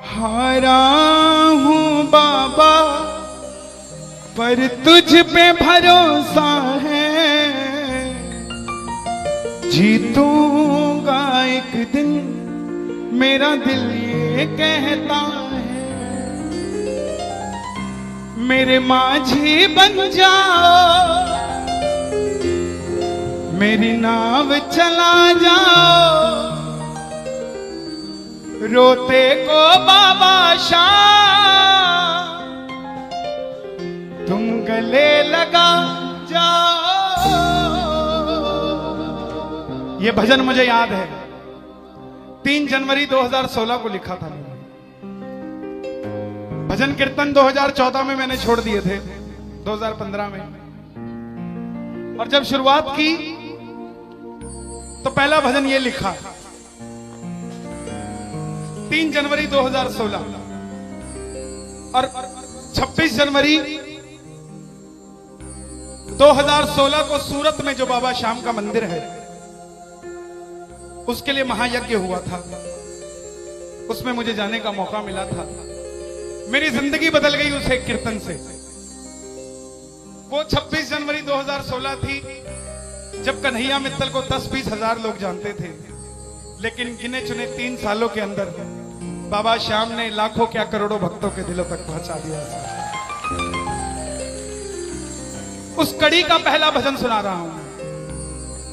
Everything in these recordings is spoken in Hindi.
हारा हूँ बाबा पर तुझ पे भरोसा है, जीतूंगा एक दिन मेरा दिल ये कहता है। मेरे माझी बन जाओ, मेरी नाव चला जाओ, रोते को बाबा शाम तुम गले लगा जाओ। ये भजन मुझे याद है, 3 जनवरी 2016 को लिखा था मैंने। भजन कीर्तन 2014 में मैंने छोड़ दिए थे, 2015 में। और जब शुरुआत की तो पहला भजन ये लिखा 3 जनवरी 2016। और 26 जनवरी 2016 को सूरत में जो बाबा श्याम का मंदिर है उसके लिए महायज्ञ हुआ था, उसमें मुझे जाने का मौका मिला था। मेरी जिंदगी बदल गई उस एक कीर्तन से। वो 26 जनवरी 2016 थी जब कन्हैया मित्तल को 10-20 हजार लोग जानते थे, लेकिन गिने चुने 3 सालों के अंदर बाबा श्याम ने लाखों क्या करोड़ों भक्तों के दिलों तक पहुंचा दिया। उस कड़ी का पहला भजन सुना रहा हूं,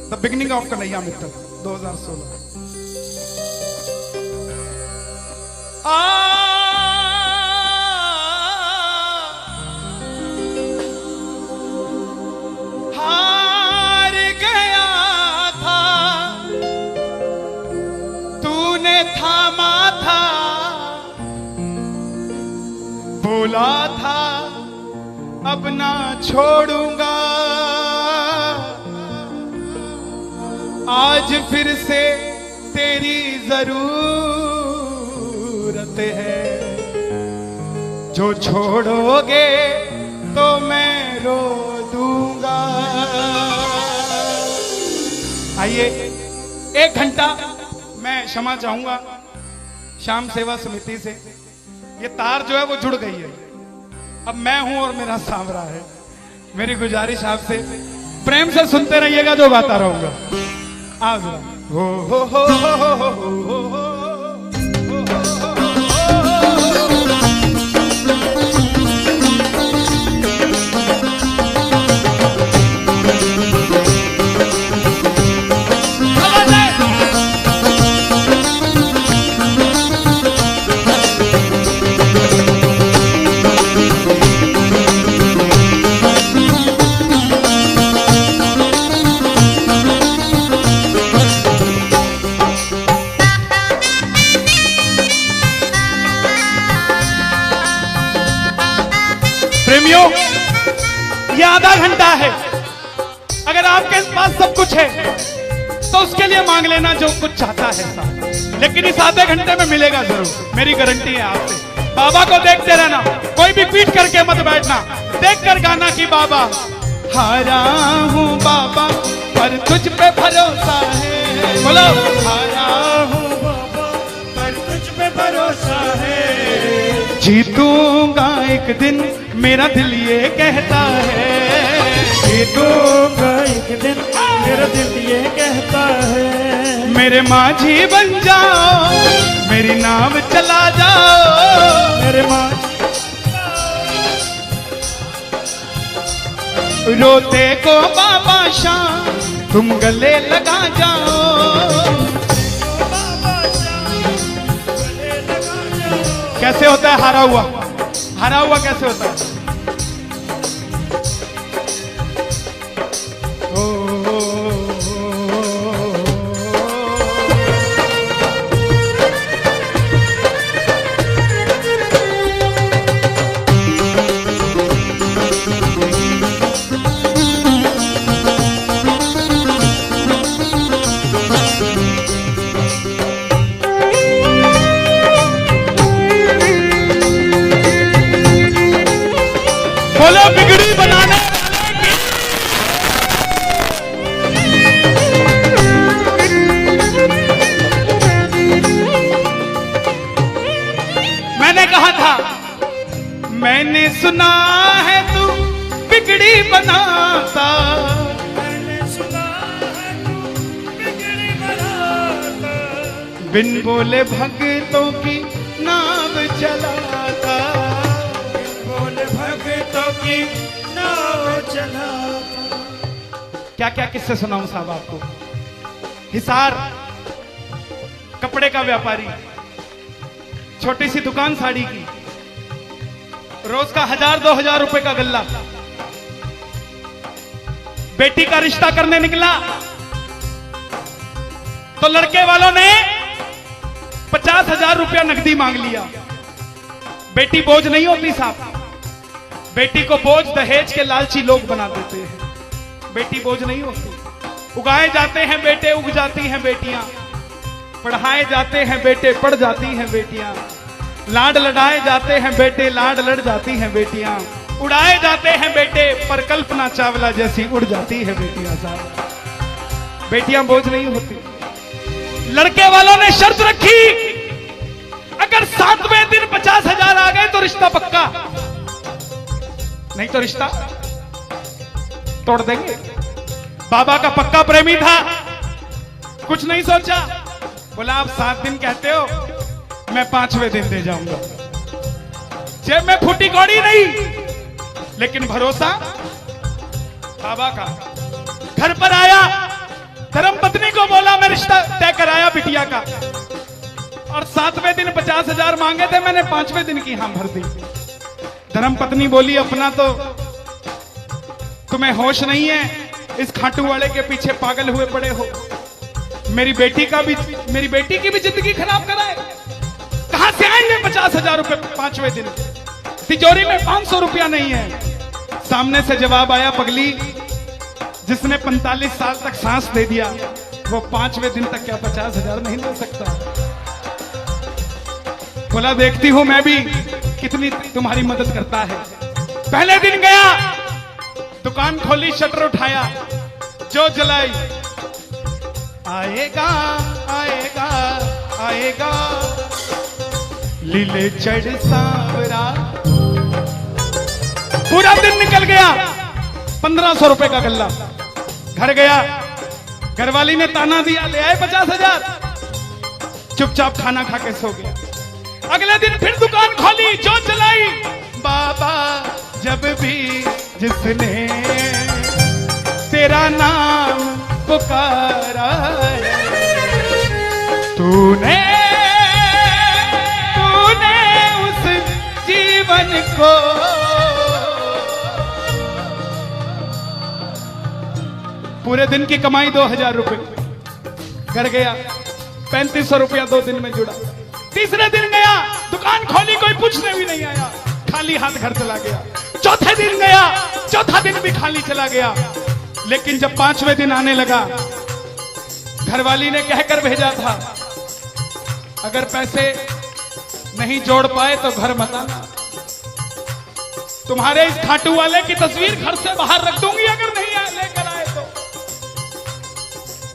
the beginning of Kanhaiya Mittal 2016। हार गया था तूने थामा था, बोला था अब ना छोड़ूंगा, आज फिर से तेरी जरूरत है, जो छोड़ोगे तो मैं रो दूंगा। आइए 1 घंटा मैं क्षमा चाहूंगा श्याम सेवा समिति से। ये तार जो है वो जुड़ गई है, अब मैं हूं और मेरा सांवरा है। मेरी गुजारिश आपसे प्रेम से सुनते रहिएगा, जो गाता रहूंगा। आज हो हो हो हो हो हो हो हो। प्रेमियों, ये आधा घंटा है। अगर आपके पास सब कुछ है तो उसके लिए मांग लेना जो कुछ चाहता है साथ, लेकिन इस आधे घंटे में मिलेगा जरूर, मेरी गारंटी है आपसे। बाबा को देखते रहना, कोई भी पीट करके मत बैठना, देख कर गाना कि बाबा हारा हूँ बाबा पर तुझ पे भरोसा है। बोलो हारा हूँ बाबा पर तुझ पे भरोसा है, जीतूंगा एक दिन मेरा दिल ये कहता है, जीतूंगा एक दिन मेरा दिल ये कहता है। मेरे माझी बन जाओ, मेरी नाव चला जाओ, मेरे माझी रोते को बाबा शाम तुम गले लगा जाओ। कैसे होता है हारा हुआ? हारा हुआ कैसे होता है? मैंने कहा था, मैंने सुना है तू बिगड़ी बनाता, मैंने सुना है तू बिगड़ी बनाता, बिन बोले भक्तों की नाव चलाता, बोले भक्तों की नाव चलाता। क्या क्या किस्से सुनाऊं साहब आपको। हिसार कपड़े का व्यापारी, छोटी सी दुकान साड़ी की, रोज का 1000-2000 रुपए का गल्ला। बेटी का रिश्ता करने निकला तो लड़के वालों ने 50,000 रुपया नकदी मांग लिया। बेटी बोझ नहीं होती साहब, बेटी को बोझ दहेज के लालची लोग बना देते हैं। बेटी बोझ नहीं होती, उगाए जाते हैं बेटे, उग जाती हैं बेटियां, पढ़ाए जाते हैं बेटे, पढ़ जाती हैं बेटियां, लाड लड़ाए जाते हैं बेटे, लाड लड़ जाती हैं बेटियां, उड़ाए जाते हैं बेटे, पर कल्पना चावला जैसी उड़ जाती है बेटियां साहब। बेटियां बोझ नहीं होती। लड़के वालों ने शर्त रखी, अगर 7वें दिन 50,000 आ गए तो रिश्ता पक्का, नहीं तो रिश्ता तोड़ देंगे। बाबा का पक्का प्रेमी था, कुछ नहीं सोचा, बोला आप 7 दिन कहते हो, मैं 5वें दिन दे जाऊंगा। जेब में फूटी कौड़ी नहीं, लेकिन भरोसा बाबा का। घर पर आया, धर्म पत्नी को बोला मैं रिश्ता तय कराया बिटिया का, और 7वें दिन 50,000 मांगे थे, मैंने 5वें दिन की हां भर दी। धर्म पत्नी बोली अपना तो तुम्हें होश नहीं है, इस खाटू वाले के पीछे पागल हुए पड़े हो, मेरी बेटी की भी जिंदगी खराब कराए। कहां से आएंगे 50,000 रुपए 5वें दिन, तिजोरी में 500 रुपया नहीं है। सामने से जवाब आया, पगली जिसने 45 साल तक सांस दे दिया, वो 5वें दिन तक क्या 50,000 नहीं दे सकता। बोला देखती हूं मैं भी कितनी तुम्हारी मदद करता है। पहले दिन गया, दुकान खोली, शटर उठाया, जो जलाई, आएगा आएगा आएगा लीले चढ़ सांवरा। पूरा दिन निकल गया, 1500 रुपए का गल्ला। घर गया, घरवाली ने ताना दिया, ले आए 50,000, चुपचाप खाना खा के सो गया। अगले दिन फिर दुकान खोली, जो चलाई, बाबा जब भी जिसने तेरा नाम पुकारा तूने उस जीवन को पूरे दिन की कमाई 2,000 रुपए। घर गया, 3500 रुपया 2 दिन में जुड़ा। तीसरे दिन गया, दुकान खोली, कोई पूछने भी नहीं आया, खाली हाथ घर चला गया। चौथे दिन गया, चौथा दिन भी खाली चला गया। लेकिन जब 5वें दिन आने लगा, घरवाली ने कहकर भेजा था, अगर पैसे नहीं जोड़ पाए तो घर मत आना, तुम्हारे इस खाटू वाले की तस्वीर घर से बाहर रख दूंगी अगर नहीं लेकर आए तो।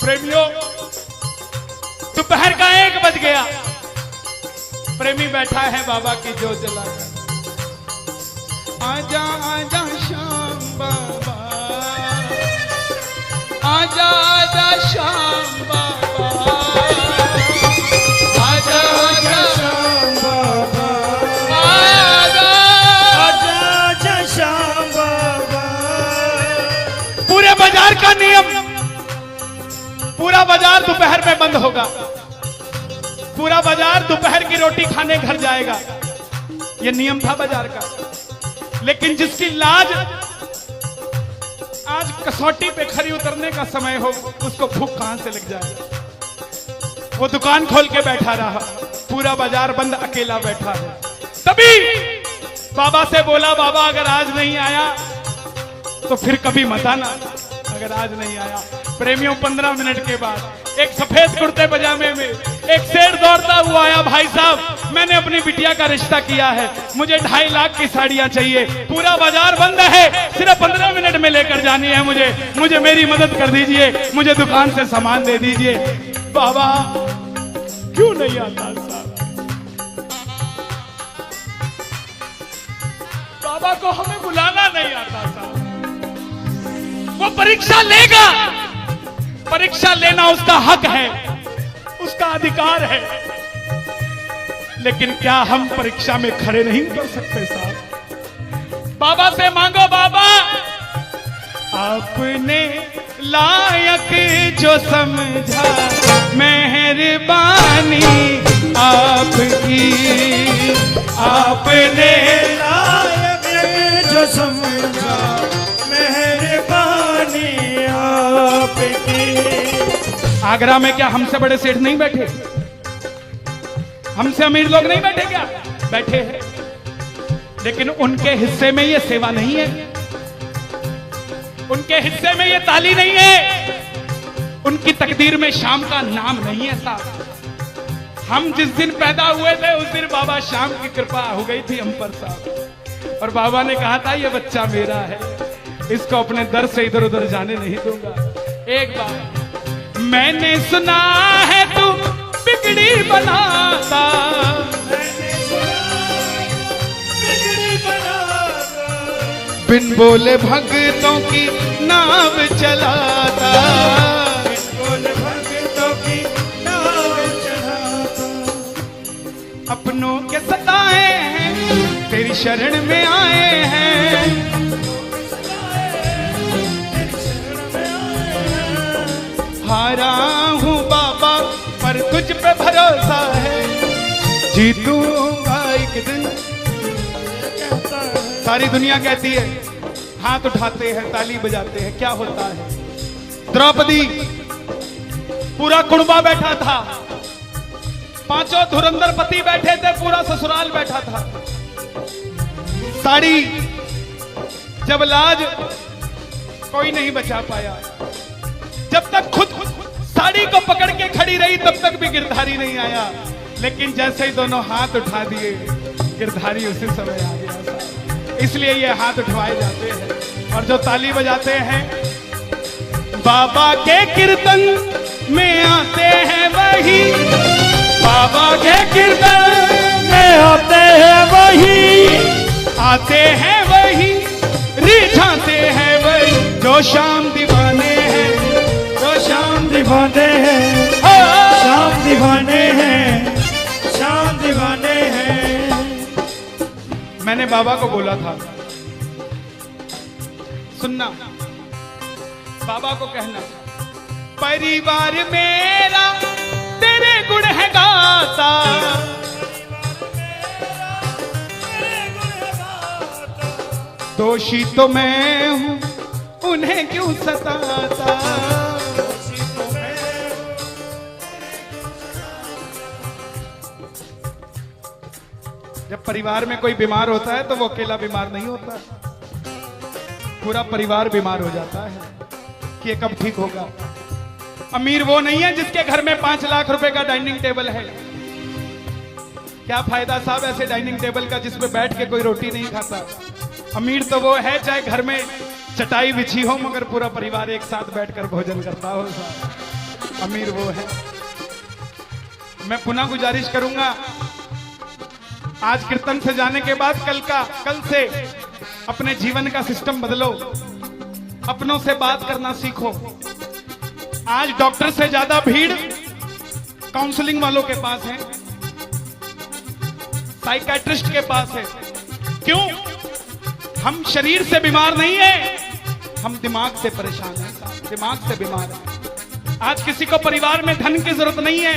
प्रेमियों, दोपहर का 1 बज गया, प्रेमी बैठा है बाबा की जोत जलाकर। आजा आजा श्याम बाबा, आजा आजा श्याम बाबा, आजा आजा श्याम बाबा, आजा आजा आजा श्याम बाबा। पूरे बाजार का नियम, पूरा बाजार दोपहर में बंद होगा, पूरा बाजार दोपहर की रोटी खाने घर जाएगा। यह नियम था बाजार का। लेकिन जिसकी लाज आज कसौटी पे खरी उतरने का समय हो, उसको भूख कहां से लग जाए। वो दुकान खोल के बैठा रहा, पूरा बाजार बंद, अकेला बैठा है। तभी बाबा से बोला, बाबा अगर आज नहीं आया तो फिर कभी मत आना, अगर आज नहीं आया। प्रेमियों, 15 मिनट के बाद एक सफेद कुर्ते पजामे में एक शेर दौड़ता हुआ आया, भाई साहब मैंने अपनी बिटिया का रिश्ता किया है, मुझे 2.5 लाख की साड़ियां चाहिए, पूरा बाजार बंद है, सिर्फ 15 मिनट में लेकर जानी है मुझे मेरी मदद कर दीजिए, मुझे दुकान से सामान दे दीजिए। बाबा क्यों नहीं आता साहब? बाबा को हमें बुलाना नहीं आता था। वो परीक्षा लेगा, परीक्षा लेना उसका हक है, उसका अधिकार है, लेकिन क्या हम परीक्षा में खड़े नहीं कर सकते साहब? बाबा से मांगो, बाबा आपने लायक जो समझा, मेहरबानी आपकी, आपने लायक जो समझा, मेहरबानी आपकी। आगरा में क्या हमसे बड़े सेठ नहीं बैठे? हमसे अमीर लोग नहीं बैठे क्या? बैठे हैं, लेकिन उनके हिस्से में ये सेवा नहीं है, उनके हिस्से में ये ताली नहीं है, उनकी तकदीर में शाम का नाम नहीं है साहब। हम जिस दिन पैदा हुए थे उस दिन बाबा शाम की कृपा हो गई थी हम पर साहब, और बाबा ने कहा था ये बच्चा मेरा है, इसको अपने दर से इधर उधर जाने नहीं दूंगा। एक बार मैंने सुना है तू बिगड़ी बनाता, बिन बोले भक्तों की नाव चलाता, बिन बोले भक्तों की नाव चलाता। अपनों के सताए हैं तेरी शरण में आए हैं, हारा हूँ बाबा पर तुझ पे भरोसा है, जीतूंगा एक दिन। सारी दुनिया कहती है, हाथ उठाते हैं, ताली बजाते हैं, क्या होता है? द्रौपदी पूरा कुड़बा बैठा था, पांचों धुरंधर पति बैठे थे, पूरा ससुराल बैठा था। साड़ी जब लाज कोई नहीं बचा पाया, जब तक खुद साड़ी को पकड़ के खड़ी रही तब तक भी गिरधारी नहीं आया, लेकिन जैसे ही दोनों हाथ उठा दिए गिरधारी उसी समय आ गया। इसलिए ये हाथ उठवाए जाते हैं और जो ताली बजाते हैं बाबा के कीर्तन में आते हैं वही, बाबा के कीर्तन में आते हैं वही, आते हैं वही, रिझाते हैं वही, जो शाम दीवाने हैं, जो शाम दीवाने हैं, शाम दीवाने हैं, शाम दीवाने हैं। मैंने बाबा को बोला था, सुनना, बाबा को कहना, परिवार मेरा तेरे गुण है गाता, दोषी तो मैं हूं उन्हें क्यों सताता। जब परिवार में कोई बीमार होता है तो वो अकेला बीमार नहीं होता, पूरा परिवार बीमार हो जाता है कि ये कब ठीक होगा। अमीर वो नहीं है जिसके घर में 5 लाख रुपए का डाइनिंग टेबल है। क्या फायदा साहब ऐसे डाइनिंग टेबल का जिसमें बैठ के कोई रोटी नहीं खाता। अमीर तो वो है चाहे घर में चटाई बिछी हो मगर पूरा परिवार एक साथ बैठकर भोजन करता हो साहब, अमीर वो है। मैं पुनः गुजारिश करूंगा, आज कीर्तन से जाने के बाद कल से अपने जीवन का सिस्टम बदलो, अपनों से बात करना सीखो। आज डॉक्टर से ज्यादा भीड़ काउंसलिंग वालों के पास है, साइकियाट्रिस्ट के पास है। क्यों? हम शरीर से बीमार नहीं है, हम दिमाग से परेशान हैं, दिमाग से बीमार हैं। आज किसी को परिवार में धन की जरूरत नहीं है,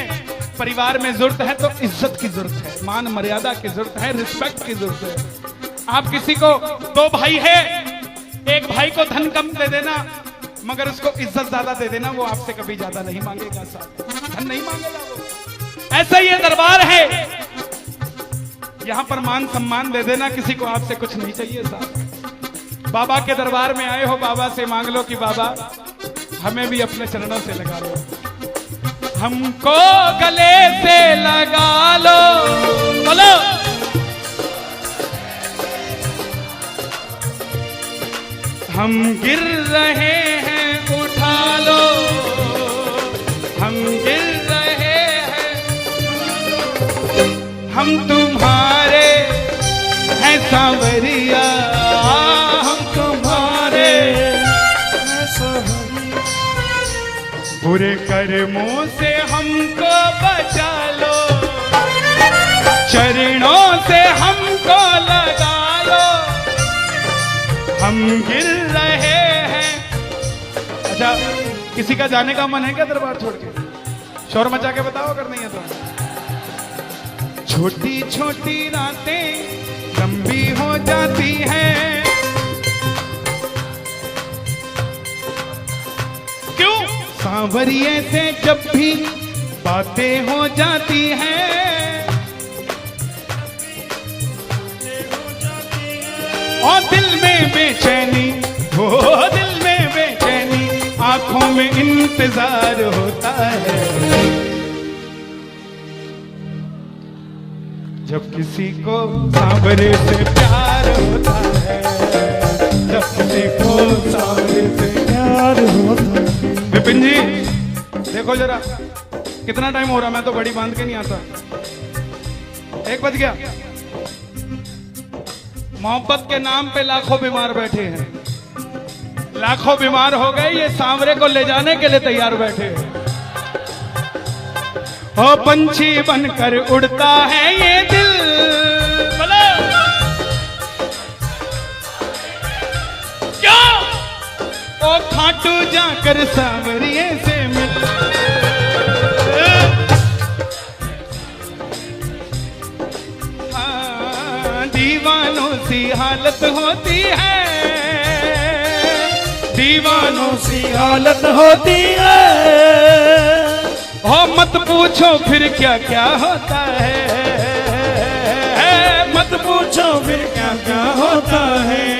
परिवार में जरूरत है तो इज्जत की जरूरत है, मान मर्यादा की जरूरत है, रिस्पेक्ट की जरूरत है। आप किसी को 2 भाई है, एक भाई को धन कम दे देना मगर उसको इज्जत ज्यादा दे देना, वो आपसे कभी ज्यादा नहीं मांगेगा साहब, धन नहीं मांगेगा वो। ऐसा ये दरबार है, यहां पर मान सम्मान दे देना, किसी को आपसे कुछ नहीं चाहिए साहब। बाबा के दरबार में आए हो, बाबा से मांग लो कि बाबा हमें भी अपने चरणों से लगा लो, हमको गले से लगा लो, बोलो हम गिर रहे हैं उठा लो, हम गिर रहे हैं, हम तुम्हारे हैं सांवरिया। बुरे कर्मों से हमको बचा लो, चरणों से हमको लगा लो, हम गिर रहे हैं। अच्छा, किसी का जाने का मन है क्या दरबार छोड़ के? शोर मचा के बताओ अगर नहीं है तो। छोटी छोटी रातें लंबी हो जाती हैं, क्यों? सांवरिये से जब भी बातें हो जाती हैं, और दिल में बेचैनी, हो दिल में बेचैनी, आंखों में इंतजार होता है। जब किसी को सांवरे से प्यार होता है, जब किसी को सांवरे से प्यार होता है। विपिन जी देखो जरा कितना टाइम हो रहा, मैं तो घड़ी बांध के नहीं आता। 1 बज गया। मोहब्बत के नाम पे लाखों बीमार बैठे हैं, लाखों बीमार हो गए, ये सांवरे को ले जाने के लिए तैयार बैठे हैं। हो पंछी बनकर उड़ता है ये दिल, बोलो क्या? ओ खाटू जाकर सांवरिये से मिल, दीवानों सी हालत होती है, दीवानों सी हालत होती है। हो मत पूछो फिर क्या क्या होता है, मत पूछो फिर क्या क्या होता है।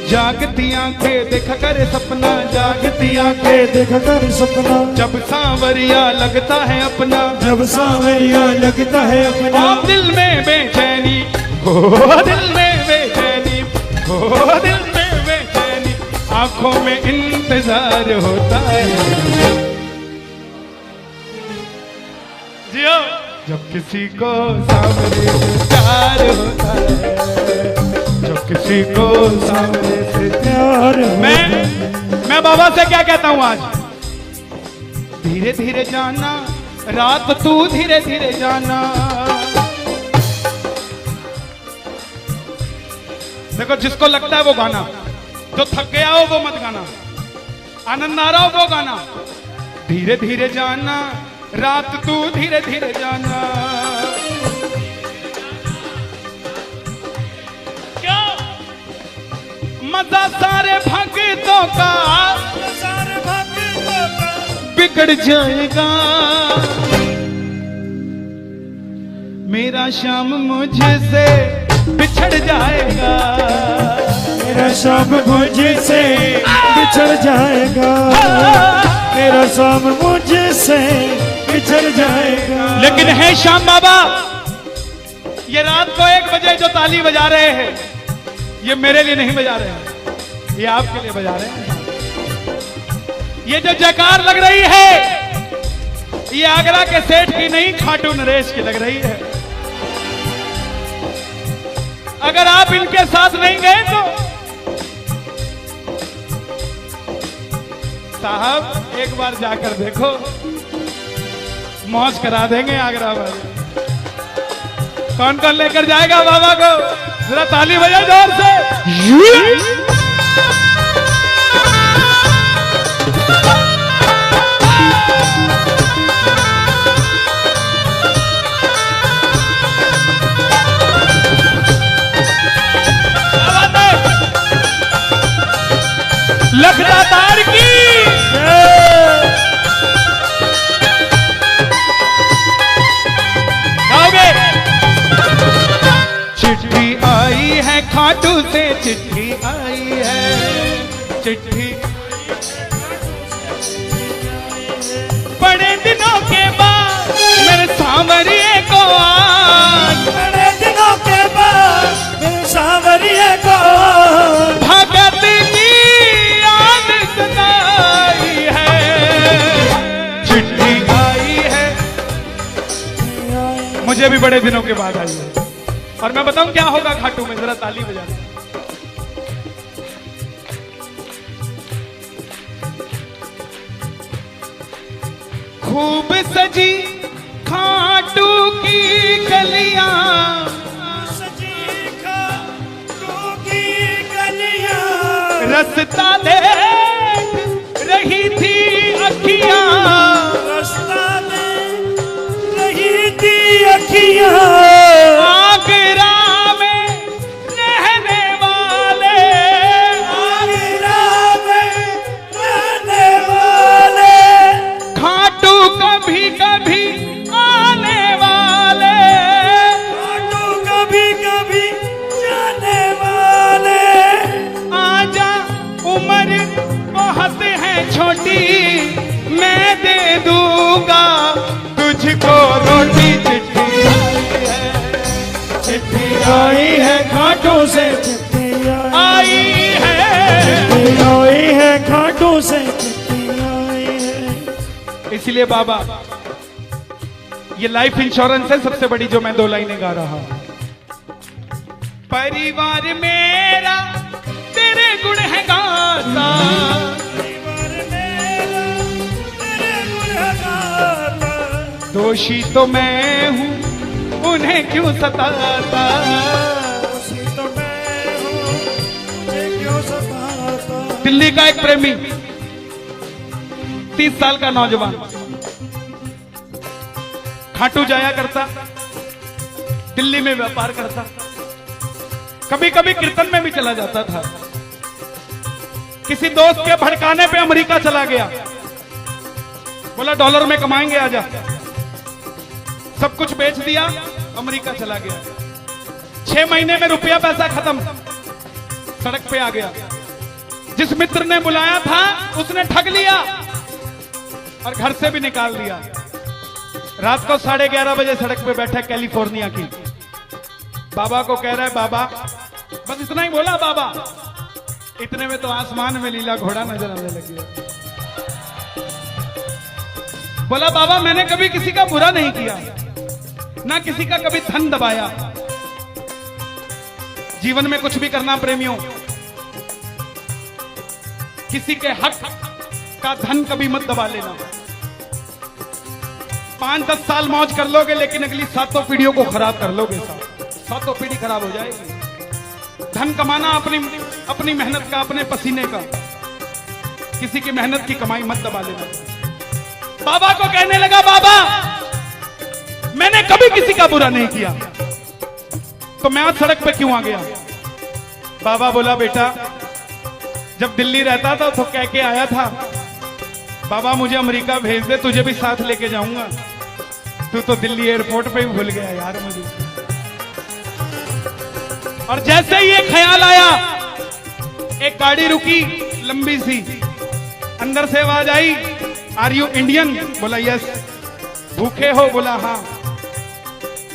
जागती आंखें देख कर सपना, जागती आंखें देख कर सपना, जब सांवरिया लगता है अपना, जब सांवरिया लगता है अपना। आप दिल में बेचैनी, हो दिल में बेचैनी, हो दिल में बेचैनी, आंखों में इंतजार होता है। जियो जब किसी को सांवरे से प्यार होता है, जब किसी को सांवरे से प्यार मैं बाबा से क्या कहता हूं आज? धीरे धीरे जाना, रात तू धीरे धीरे जाना। देखो जिसको लगता है वो गाना, जो थक गया हो वो मत गाना, आनंद आ रहा हो वो गाना। धीरे धीरे जाना, रात तू धीरे धीरे जाना। क्या मजा सारे भक्तों का, सारे भक्तों का बिगड़ जाएगा। मेरा श्याम मुझसे बिछड़ जाएगा, मेरा शाम मुझसे बिछड़ जाएगा, मेरा शाम मुझसे बिछड़ जाएगा। लेकिन है श्याम बाबा, ये रात को 1 बजे जो ताली बजा रहे हैं, ये मेरे लिए नहीं बजा रहे हैं, ये आपके लिए बजा रहे हैं। ये जो जयकार लग रही है, ये आगरा के सेठ की नहीं, खाटू नरेश की लग रही है। अगर आप इनके साथ नहीं गए तो साहब एक बार जाकर देखो, मौज करा देंगे आगरा वाले। कौन कौन लेकर जाएगा बाबा को? जरा ताली बजाओ जोर से। लखदातार की गाओगे? चिट्ठी आई है खाटू से, चिट्ठी आई है, चिट्ठी बड़े दिनों के बाद मेरे सांवरिये को आज, बड़े दिनों के बाद मेरे सांवरिये को भगत की याद सताई है। चिट्ठी आई है, मुझे भी बड़े दिनों के बाद आई है। और मैं बताऊं क्या होगा खाटू में, जरा ताली बजाना। खूब सजी खाटू की गलियां, सजी खाटू की गलियां, रास्ता देख रही थी अखियां, रास्ता देख रही थी अखियां, आगरा में रहने वाले, आगरा में रहने वाले, खाटू कभी कभी आने वाले, खाटू कभी कभी जाने वाले, आजा उम्र बहुत है छोटी, मैं दे दूंगा तुझको रोटी। चिट्ठी आई है खाटू से, चिट्ठी आई है, आई है खाटू से, चिट्ठी आई है। इसलिए बाबा ये लाइफ इंश्योरेंस है सबसे बड़ी जो मैं 2 लाइनें गा रहा हूं। परिवार मेरा तेरे गुण है गाता, परिवार मेरा तेरे गुण है गाता, दोषी तो मैं हूं उन्हें क्यों सताता, दोषी तो मैं हूँ, मुझे क्यों सताता। दिल्ली का एक प्रेमी 30 साल का नौजवान खाटू जाया करता, दिल्ली में व्यापार करता, कभी कभी कीर्तन में भी चला जाता था। किसी दोस्त के भड़काने पे अमेरिका चला गया, बोला डॉलर में कमाएंगे आजा, सब कुछ बेच दिया, अमेरिका चला गया। 6 महीने में रुपया पैसा खत्म, सड़क पे आ गया। जिस मित्र ने बुलाया था उसने ठग लिया और घर से भी निकाल दिया। रात को 11:30 बजे सड़क पे बैठा कैलिफोर्निया की, बाबा को कह रहा है बाबा, बस इतना ही बोला बाबा, इतने में तो आसमान में लीला घोड़ा नजर आने लगी। बोला बाबा मैंने कभी किसी का बुरा नहीं किया, ना किसी का कभी धन दबाया। जीवन में कुछ भी करना प्रेमियों, किसी के हक का धन कभी मत दबा लेना। 5-10 साल मौज कर लोगे लेकिन अगली 7 पीढ़ियों को खराब कर लोगे। 7 पीढ़ी खराब हो जाएगी। धन कमाना अपनी मेहनत का, अपने पसीने का, किसी की मेहनत की कमाई मत दबा लेना। बाबा को कहने लगा बाबा मैंने कभी किसी का बुरा नहीं किया, तो मैं आज सड़क पे क्यों आ गया। बाबा बोला बेटा जब दिल्ली रहता था तो कह के आया था बाबा मुझे अमेरिका भेज दे, तुझे भी साथ लेके जाऊंगा। तू तो दिल्ली एयरपोर्ट पे ही भूल गया यार मुझे। और जैसे ही ये ख्याल आया, एक गाड़ी रुकी लंबी सी, अंदर से आवाज आई आर यू इंडियन? बोला यस। भूखे हो? बोला हाँ।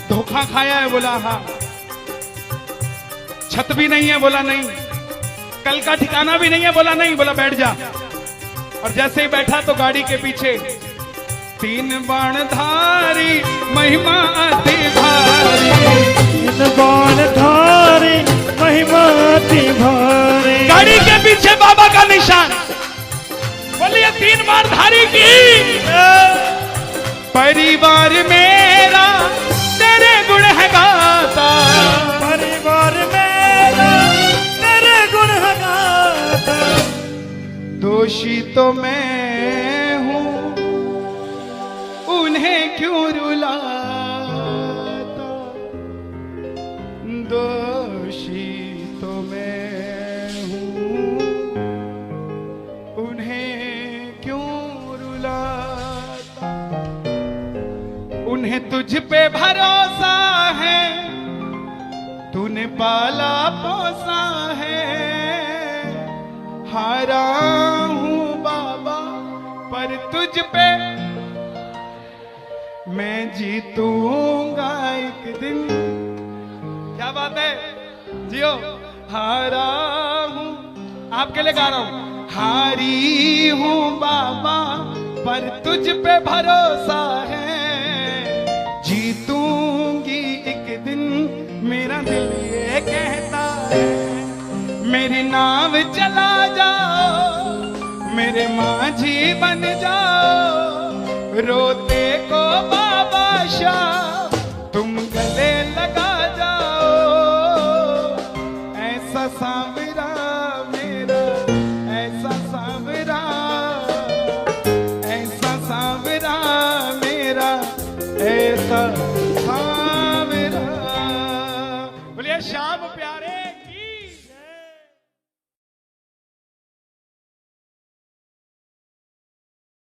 धोखा खाया है? बोला हाँ। छत भी नहीं है? बोला नहीं। कल का ठिकाना भी नहीं है? बोला नहीं। बोला बैठ जा। और जैसे ही बैठा तो गाड़ी के पीछे 3 बाणधारी महिमा अति भारी, 3 बाणधारी महिमा अति भारी। गाड़ी के पीछे बाबा का निशान। बोलिए 3 बाणधारी की। परिवार मेरा तेरे गुण है गाता, परिवार मेरा तेरे गुण है गाता। दोषी तो मैं हूं उन्हें क्यों रुलाता, दोषी तो मैं हूं उन्हें क्यों रुलाता। उन्हें तुझ पे भरोसा है, तूने पाला पोसा है। हारा हूं बाबा पर तुझ पे मैं जीतूंगा एक दिन। क्या बात है, जियो। हारा हूं, आपके लिए गा रहा हूं। हारी हूं बाबा पर तुझ पे भरोसा है, जीतूंगी एक दिन मेरा दिल ये कहता है। मेरी नाव चला जाओ, मेरे माझी बन जाओ, रोते